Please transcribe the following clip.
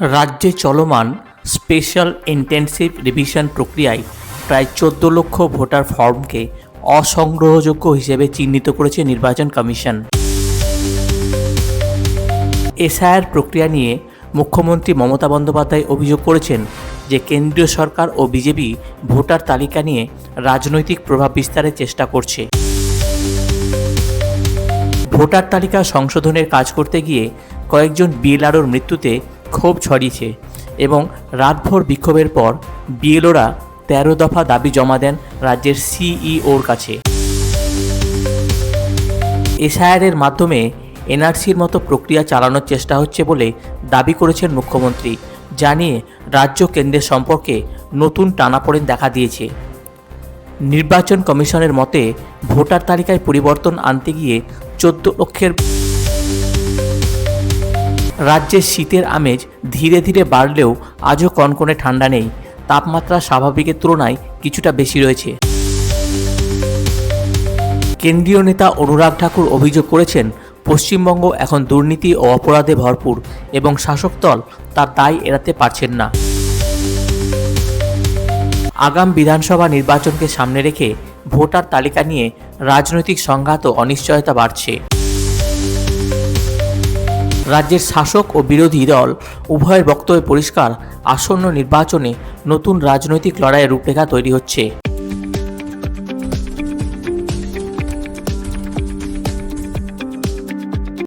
রাজ্যে চলমান special intensive revision প্রক্রিয়ায় প্রায় ১৪ লক্ষ ভোটার ফর্মকে অসংগ্রহযোগ্য হিসেবে চিহ্নিত করেছে নির্বাচন কমিশন। এসআইআর প্রক্রিয়া নিয়ে মুখ্যমন্ত্রী মমতা বন্দ্যোপাধ্যায় অভিযোগ করেছেন যে কেন্দ্রীয় সরকার ও বিজেপি ভোটার তালিকা নিয়ে রাজনৈতিক প্রভাব বিস্তারের চেষ্টা করছে। ভোটার তালিকা সংশোধনের কাজ করতে গিয়ে কয়েকজন বিএলআরওর মৃত্যুতে ক্ষোভ ছড়িয়েছে এবং রাতভর বিক্ষোভের পর বিএলওরা ১৩ দফা দাবি জমা দেন রাজ্যের সিইওর কাছে। এসআইআরের মাধ্যমে এনআরসির মতো প্রক্রিয়া চালানোর চেষ্টা হচ্ছে বলে দাবি করেছেন মুখ্যমন্ত্রী, জানিয়ে রাজ্য কেন্দ্রের সম্পর্কে নতুন টানাপোড়েন দেখা দিয়েছে। নির্বাচন কমিশনের মতে ভোটার তালিকায় পরিবর্তন আনতে গিয়ে ১৪ লক্ষের রাজ্যের শীতের আমেজ ধীরে ধীরে বাড়লেও আজও কনকনে ঠান্ডা নেই, তাপমাত্রা স্বাভাবিকের তুলনায় কিছুটা বেশি রয়েছে। কেন্দ্রীয় নেতা অনুরাগ ঠাকুর অভিযোগ করেছেন, পশ্চিমবঙ্গ এখন দুর্নীতি ও অপরাধে ভরপুর এবং শাসক দল তার দায় এড়াতে পারছেন না। আগাম বিধানসভা নির্বাচনকে সামনে রেখে ভোটার তালিকা নিয়ে রাজনৈতিক সংঘাত ও অনিশ্চয়তা বাড়ছে। রাজ্যের শাসক ও বিরোধী দল উভয়ের বক্তব্য পরিষ্কার, আসন্ন নির্বাচনে নতুন রাজনৈতিক লড়াইয়ের রূপরেখা তৈরি হচ্ছে।